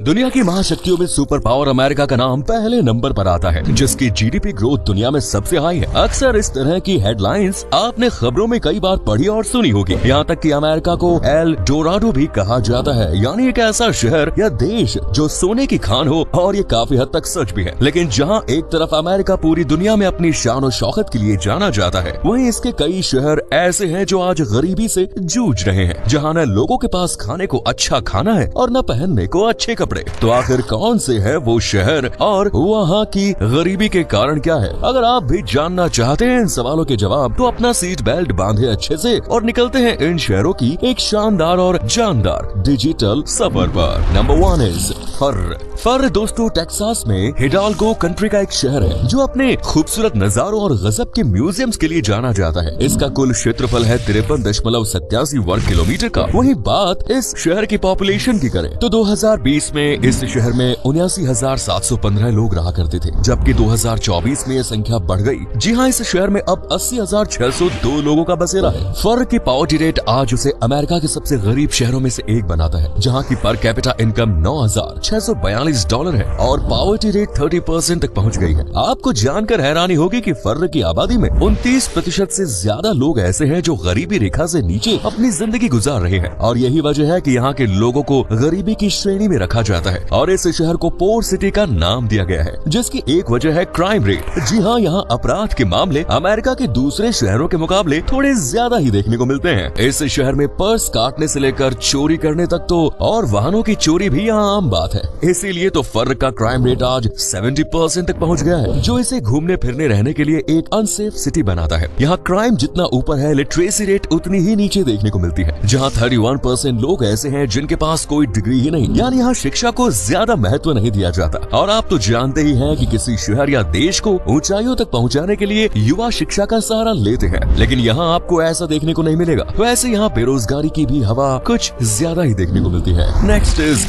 दुनिया की महाशक्तियों में सुपर पावर अमेरिका का नाम पहले नंबर पर आता है, जिसकी जीडीपी ग्रोथ दुनिया में सबसे हाई है। अक्सर इस तरह की हेडलाइंस आपने खबरों में कई बार पढ़ी और सुनी होगी। यहाँ तक कि अमेरिका को एल डोराडो भी कहा जाता है, यानी एक ऐसा शहर या देश जो सोने की खान हो, और ये काफी हद तक सच भी है। लेकिन जहाँ एक तरफ अमेरिका पूरी दुनिया में अपनी शान और शौकत के लिए जाना जाता है, वहीं इसके कई शहर ऐसे हैं जो आज गरीबी से जूझ रहे हैं, जहाँ न लोगों के पास खाने को अच्छा खाना है और न पहनने को अच्छे कपड़े। तो आखिर कौन से है वो शहर और वहाँ की गरीबी के कारण क्या है? अगर आप भी जानना चाहते हैं इन सवालों के जवाब, तो अपना सीट बेल्ट बांधे अच्छे से और निकलते हैं इन शहरों की एक शानदार और जानदार डिजिटल सफर पर। नंबर 1 इज फर दोस्तों, टेक्सास में हिडाल्गो कंट्री का एक शहर है जो अपने खूबसूरत नजारों और गजब के म्यूजियम्स के लिए जाना जाता है। इसका कुल क्षेत्रफल है 53.87 वर्ग किलोमीटर का। वहीं बात इस शहर की पॉपुलेशन की करें तो 2020 में इस शहर में 79,715 लोग रहा करते थे, जबकि 2024 में यह संख्या बढ़ गई। जी हाँ, इस शहर में अब 80,602 लोगों का बसेरा है। फर की पॉवर्टी रेट आज उसे अमेरिका के सबसे गरीब शहरों में से एक बनाता है, जहाँ की पर कैपिटा इनकम $9,642 है और पॉवर्टी रेट 30% तक पहुँच गई है। आपको जानकर हैरानी होगी कि फर की आबादी में 29% से ज्यादा लोग ऐसे हैं जो गरीबी रेखा से नीचे अपनी जिंदगी गुजार रहे हैं, और यही वजह है कि यहाँ के लोगों को गरीबी की श्रेणी में रखा जाता है और इस शहर को पोर सिटी का नाम दिया गया है, जिसकी एक वजह है क्राइम रेट। जी हाँ, यहाँ अपराध के मामले अमेरिका के दूसरे शहरों के मुकाबले थोड़े ज्यादा ही देखने को मिलते हैं। इस शहर में पर्स काटने से लेकर चोरी करने तक तो और वाहनों की चोरी भी यहाँ आम बात है। इसीलिए तो फर का क्राइम रेट आज 70% तक पहुँच गया है, जो इसे घूमने फिरने रहने के लिए एक अनसेफ सिटी बनाता है। यहाँ क्राइम जितना ऊपर है, लिटरेसी रेट उतनी ही नीचे देखने को मिलती है, जहाँ 31% लोग ऐसे हैं जिनके पास कोई डिग्री ही नहीं, यानी यहाँ शिक्षा को ज्यादा महत्व नहीं दिया जाता। और आप तो जानते ही हैं कि किसी शहर या देश को ऊंचाइयों तक पहुंचाने के लिए युवा शिक्षा का सहारा लेते हैं, लेकिन यहाँ आपको ऐसा देखने को नहीं मिलेगा। वैसे यहाँ बेरोजगारी की भी हवा कुछ ज्यादा ही देखने को मिलती है। नेक्स्ट इज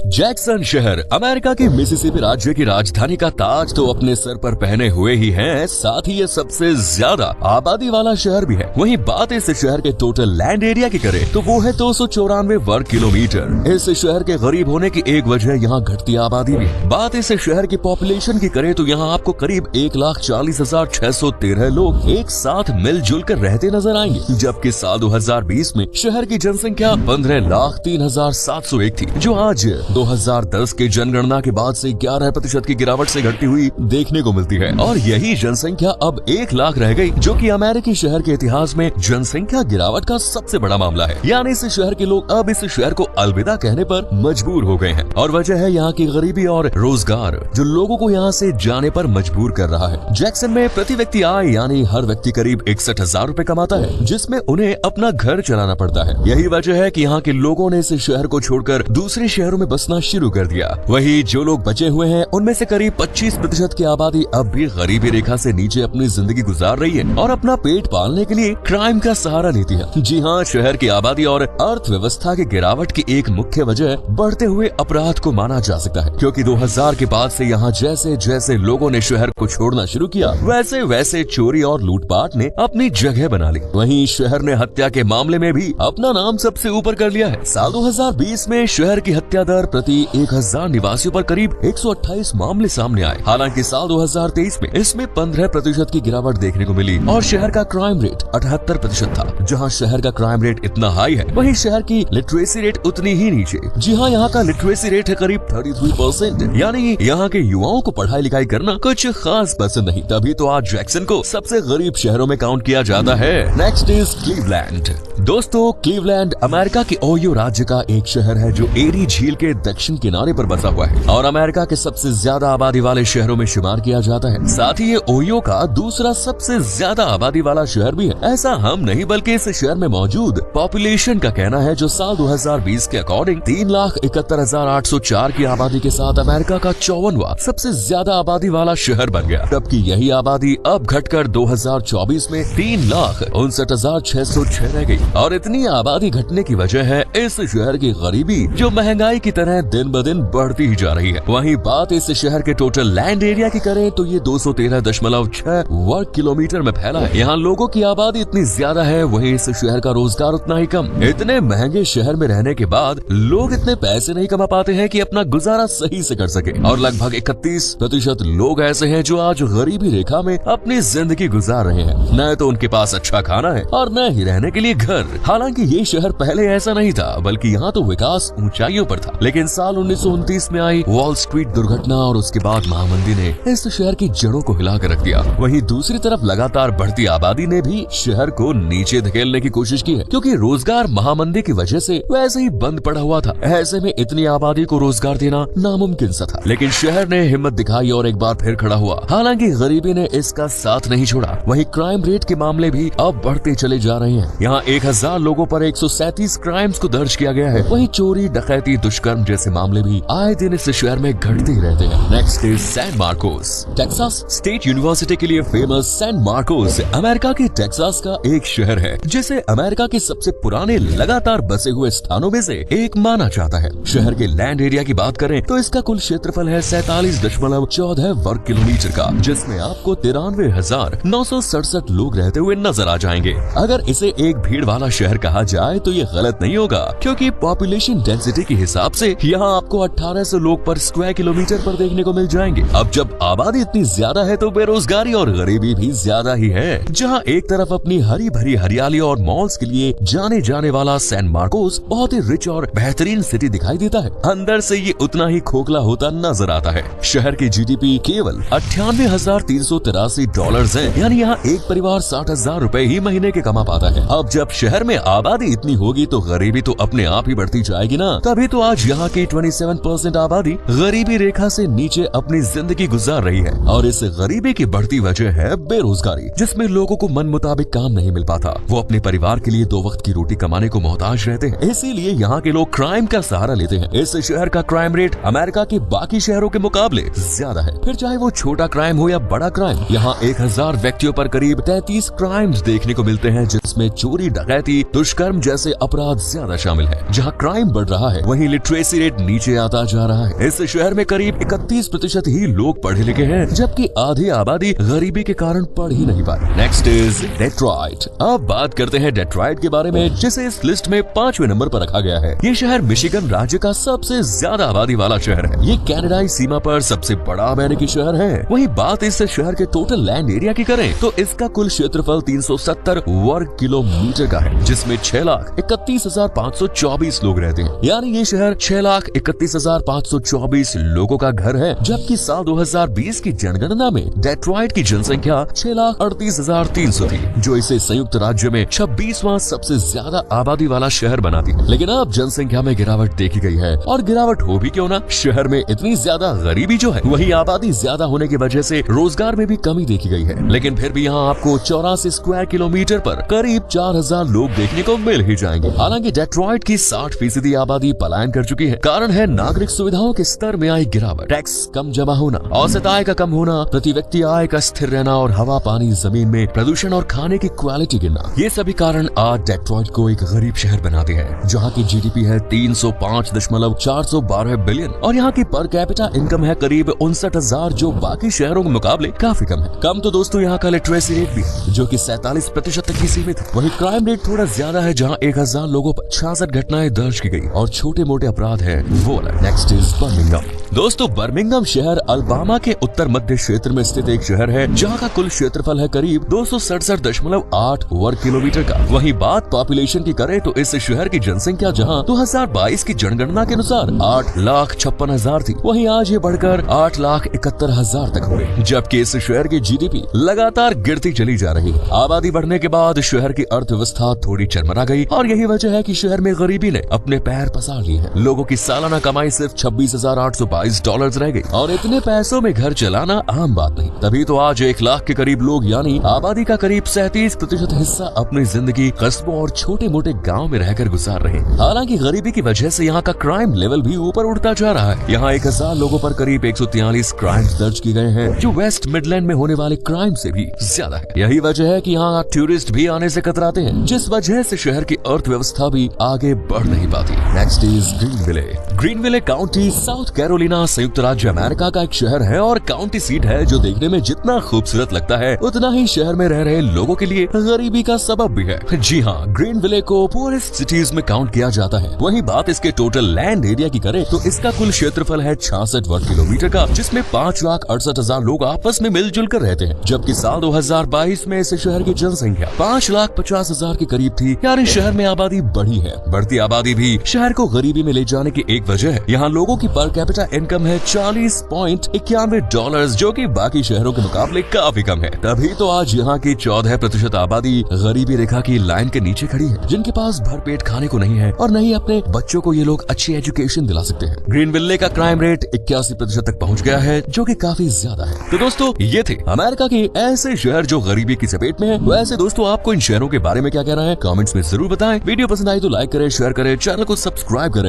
जैक्सन शहर अमेरिका के मिसिसिपी राज्य की राजधानी का ताज तो अपने सर पर पहने हुए ही है, साथ ही ये सबसे ज्यादा आबादी वाला शहर भी है। वहीं बात इस शहर के टोटल लैंड एरिया की करे तो वो है 294 वर्ग किलोमीटर। इस शहर के गरीब होने की एक वजह यहाँ घटती आबादी भी है। बात इस शहर की पॉपुलेशन की करे तो यहाँ आपको करीब 1,40,613 लोग एक साथ मिलजुल कर रहते नजर आएंगे, जबकि साल 2020 में शहर की जनसंख्या 15,03,701 थी, जो आज 2010 के जनगणना के बाद से 11% की गिरावट से घटती हुई देखने को मिलती है। और यही जनसंख्या अब 1 लाख रह गई, जो कि अमेरिकी शहर के इतिहास में जनसंख्या गिरावट का सबसे बड़ा मामला है। यानी इस शहर के लोग अब इस शहर को अलविदा कहने पर मजबूर हो गए हैं, और वजह है यहाँ की गरीबी और रोजगार, जो लोगों को यहाँ से जाने पर मजबूर कर रहा है। जैक्सन में प्रति व्यक्ति आय यानी हर व्यक्ति करीब 61,000 रूपए कमाता है, जिसमें उन्हें अपना घर चलाना पड़ता है। यही वजह है कि यहाँ के लोगों ने इस शहर को छोड़कर दूसरे शहरों में बसना शुरू कर दिया। वही जो लोग बचे हुए हैं उनमें से करीब 25% की आबादी अब भी गरीबी रेखा से नीचे अपनी जिंदगी गुजार रही है और अपना पेट पालने के लिए क्राइम का सहारा लेती है। जी हाँ, शहर की आबादी और अर्थव्यवस्था की गिरावट की एक मुख्य वजह बढ़ते हुए अपराध को माना जा सकता है, क्योंकि 2000 के बाद से यहाँ जैसे जैसे लोगों ने शहर को छोड़ना शुरू किया, वैसे वैसे चोरी और लूटपाट ने अपनी जगह बना ली। वहीं शहर ने हत्या के मामले में भी अपना नाम सबसे ऊपर कर लिया है। साल 2020 में शहर की हत्या दर प्रति 1000 निवासियों पर करीब 128 मामले सामने आए। हालांकि साल 2023 में इसमें 15% की गिरावट देखने को मिली और शहर का क्राइम रेट 78% था। जहां शहर का क्राइम रेट इतना हाई है, वहीं शहर की लिटरेसी रेट उतनी ही नीचे। जी हाँ, यहाँ का लिटरेसी रेट है करीब 33%, यानी यहाँ के युवाओं को पढ़ाई लिखाई करना कुछ खास पसंद नहीं। तभी तो आज जैक्सन को सबसे गरीब शहरों में काउंट किया जाता है। Next is Cleveland. दोस्तों, क्लीवलैंड अमेरिका के ओहियो राज्य का एक शहर है जो एरी झील के दक्षिण किनारे पर बसा हुआ है और अमेरिका के सबसे ज्यादा आबादी वाले शहरों में शुमार किया जाता है। साथ ही ये ओहियो का दूसरा सबसे ज्यादा आबादी वाला शहर भी है। ऐसा हम नहीं बल्कि इस शहर में मौजूद पॉपुलेशन का कहना है, जो साल 2020 के अकॉर्डिंग 3,71,804 की आबादी के साथ अमेरिका का 54वां सबसे ज्यादा आबादी वाला शहर बन गया। जबकि यही आबादी अब घटकर 2024 में 3,59,606 रह गई। और इतनी आबादी घटने की वजह है इस शहर की गरीबी, जो महंगाई की तरह दिन ब दिन बढ़ती ही जा रही है। वहीं बात इस शहर के टोटल लैंड एरिया की करें तो ये 213.6 वर्ग किलोमीटर में फैला है। यहाँ लोगों की आबादी इतनी ज्यादा है, वहीं इस शहर का रोजगार उतना ही कम। इतने महंगे शहर में रहने के बाद लोग इतने पैसे नहीं कमा पाते हैं कि अपना गुजारा सही से कर सके, और लगभग 31% लोग ऐसे हैं जो आज गरीबी रेखा में अपनी जिंदगी गुजार रहे हैं। न तो उनके पास अच्छा खाना है और न ही रहने के लिए घर। हालांकि ये शहर पहले ऐसा नहीं था, बल्कि यहाँ तो विकास ऊंचाइयों पर था। लेकिन साल 1929 में आई वॉल स्ट्रीट दुर्घटना और उसके बाद महामंदी ने इस शहर की जड़ों को हिला कर रख दिया। वहीं दूसरी तरफ लगातार बढ़ती आबादी ने भी शहर को नीचे धकेलने की कोशिश की है, क्योंकि रोजगार महामंदी की वजह से वैसे ही बंद पड़ा हुआ था। ऐसे में इतनी आबादी को रोजगार देना नामुमकिन सा था, लेकिन शहर ने हिम्मत दिखाई और एक बार फिर खड़ा हुआ। हालांकि गरीबी ने इसका साथ नहीं छोड़ा। वहीं क्राइम रेट के मामले भी अब बढ़ते चले जा रहे हैं। यहाँ 1000 लोगों पर 137 क्राइम्स को दर्ज किया गया है। वहीं चोरी, डकैती, दुष्कर्म जैसे मामले भी आए दिन इस शहर में घटते ही रहते हैं। Next is San Marcos. Texas State University के लिए फेमस सैन मार्कोस अमेरिका के टेक्सास का एक शहर है, जिसे अमेरिका के सबसे पुराने लगातार बसे हुए स्थानों में से एक माना जाता है। शहर के लैंड एरिया की बात करें तो इसका कुल क्षेत्रफल है 47.14 वर्ग किलोमीटर का, जिसमें आपको 93,967 लोग रहते हुए नजर आ जाएंगे। अगर इसे एक भीड़ वाला शहर कहा जाए तो ये गलत नहीं होगा, क्योंकि पॉपुलेशन डेंसिटी के हिसाब से यहाँ आपको 1800 लोग पर स्क्वायर किलोमीटर पर देखने को मिल जाएंगे। अब जब आबादी इतनी ज्यादा है तो बेरोजगारी और गरीबी भी ज्यादा ही है। जहाँ एक तरफ अपनी हरी भरी हरियाली और मॉल्स के लिए जाने जाने वाला सैन मार्कोस बहुत ही रिच और बेहतरीन सिटी दिखाई देता है, अंदर से ये उतना ही खोखला होता नजर आता है। शहर की जीडीपी केवल $98,383 है, यानी यहाँ एक परिवार 60,000 रुपए ही महीने के कमा पाता है। अब जब शहर में आबादी इतनी होगी तो गरीबी तो अपने आप ही बढ़ती जाएगी ना। तभी तो आज यहाँ की 27% आबादी गरीबी रेखा से नीचे अपनी जिंदगी गुजार रही है, और इस गरीबी की बढ़ती वजह है बेरोजगारी, जिसमें लोगों को मन मुताबिक काम नहीं मिल पाता। वो अपने परिवार के लिए 2 वक्त की रोटी कमाने को मोहताज रहते हैं, इसीलिए यहाँ के लोग क्राइम का सहारा लेते हैं। इस शहर का क्राइम रेट अमेरिका के बाकी शहरों के मुकाबले ज्यादा है, फिर चाहे वो छोटा क्राइम हो या बड़ा क्राइम। यहाँ 1000 व्यक्तियों पर करीब 33 क्राइम्स देखने को मिलते हैं, जिसमें चोरी, डकैती, दुष्कर्म जैसे अपराध ज्यादा शामिल है। जहाँ क्राइम बढ़ रहा है वहीं लिटरेसी रेट नीचे आता जा रहा है। इस शहर में करीब 31% ही लोग पढ़े लिखे हैं, जबकि आधी आबादी गरीबी के कारण पढ़ ही नहीं पाई। Next is Detroit. अब बात करते हैं डेट्रॉइट के बारे में, जिसे इस लिस्ट में 5वें नंबर पर रखा गया है। ये शहर मिशिगन राज्य का सबसे ज्यादा आबादी वाला शहर है। ये कनाडाई सीमा पर सबसे बड़ा अमेरिकी शहर है। वहीं बात इस शहर के टोटल लैंड एरिया की करें तो इसका कुल क्षेत्रफल 370 वर्ग किलोमीटर का है, जिसमें 6,31,524 लोग रहते हैं। यानी ये शहर 6,31,524 लोगों का घर है, जबकि साल 2020 की जनगणना में डेट्रॉइट की जनसंख्या 6,38,300 थी, जो इसे संयुक्त राज्य में 26वां सबसे ज्यादा आबादी वाला शहर बनाती है। लेकिन अब जनसंख्या में गिरावट देखी गई है, और गिरावट हो भी क्यों ना, शहर में इतनी ज्यादा गरीबी जो है, वही आबादी ज्यादा होने की वजह से रोजगार में भी कमी देखी गई है। लेकिन फिर भी यहाँ आपको 84 स्क्वायर किलोमीटर पर करीब 4000 लोग देखने को मिल ही जाएंगे। हालांकि डेट्रॉइट की 60% आबादी पलायन कर चुकी है। कारण है नागरिक सुविधाओं के स्तर में आई गिरावट, टैक्स कम जमा होना, औसत आय का कम होना, प्रति व्यक्ति आय का स्थिर रहना, और हवा, पानी, जमीन में प्रदूषण और खाने की क्वालिटी गिरना। ये सभी कारण आज डेट्रॉइट को एक गरीब शहर बनाते हैं, जहाँ की जीडीपी है 305.412 बिलियन, और यहाँ की पर कैपिटा इनकम है करीब 59,000, जो बाकी शहरों के मुकाबले काफी कम है। कम तो दोस्तों यहाँ का लिटरेसी रेट भी है, जो कि 47% तक ही सीमित है। वही क्राइम रेट थोड़ा ज्यादा है, जहाँ 1000 लोगों पर 66 घटनाएं दर्ज की गई, और छोटे मोटे अपराध है वो अलग। Next is Birmingham. दोस्तों बर्मिंघम शहर अल्बामा के उत्तर मध्य क्षेत्र में स्थित एक शहर है, जहाँ का कुल क्षेत्रफल है करीब 267.8 वर्ग किलोमीटर का। वहीं बात पॉपुलेशन की करें तो इस शहर की जनसंख्या जहाँ 2022 की जनगणना के अनुसार 8,56,000 थी, वहीं आज ये बढ़कर 8,71,000 तक हो गई। जबकि इस शहर की जीडीपी लगातार गिरती चली जा रही है। आबादी बढ़ने के बाद शहर की अर्थव्यवस्था थोड़ी चरमरा गई, और यही वजह है कि शहर में गरीबी ने अपने पैर पसार लिए हैं। लोगों की सालाना कमाई सिर्फ $26,822 रह गई, और इतने पैसों में घर चलाना आम बात नहीं। तभी तो आज 1 लाख के करीब लोग, यानी आबादी का करीब 37% हिस्सा अपनी जिंदगी कस्बों और छोटे मोटे गाँव में रहकर गुजार रहे हैं। हालांकि गरीबी की वजह से यहाँ का क्राइम लेवल भी ऊपर उठता जा रहा है। यहाँ 1000 लोगों पर करीब 143 क्राइम्स दर्ज किए गए हैं, जो वेस्ट मिडलैंड में होने वाले क्राइम से भी ज्यादा है। यही वजह है कि यहाँ टूरिस्ट भी आने से कतराते हैं, जिस वजह से शहर की अर्थव्यवस्था भी आगे बढ़ नहीं पाती। Next is Greenville. Greenville county south Carolina संयुक्त राज्य अमेरिका का एक शहर है और काउंटी सीट है जो देखने में जितना खूबसूरत लगता है उतना ही शहर में रह रहे लोगों के लिए गरीबी का सबब भी है। जी हाँ, ग्रीनविले को पुअरेस्ट सिटीज में काउंट किया जाता है। वहीं बात इसके टोटल लैंड एरिया की करें तो इसका कुल क्षेत्रफल है 66 वर्ग किलोमीटर का, जिसमें 5,68,000 लोग आपस में मिलजुल कर रहते हैं। जबकि साल 2022 में इस शहर की जनसंख्या 5,50,000 के करीब थी। यानी शहर में आबादी बढ़ी है। बढ़ती आबादी भी शहर को गरीबी में ले जाने की एक वजह है। यहाँ लोगों की पर कैपिटा इनकम है $40.91, जो कि बाकी शहरों के मुकाबले काफी कम है। तभी तो आज यहाँ की 14% आबादी गरीबी रेखा की लाइन के नीचे खड़ी है, जिनके पास भरपेट खाने को नहीं है और नहीं अपने बच्चों को ये लोग अच्छी एजुकेशन दिला सकते हैं। ग्रीनविले का क्राइम रेट 81% तक पहुँच गया है, जो कि काफी ज्यादा है। तो दोस्तों, ये थे अमेरिका के ऐसे शहर जो गरीबी की चपेट में है। वैसे दोस्तों, आपको इन शहरों के बारे में क्या कहना है कमेंट्स में जरूर बताएं। वीडियो पसंद आई तो लाइक करें, शेयर करें, चैनल को सब्सक्राइब करें।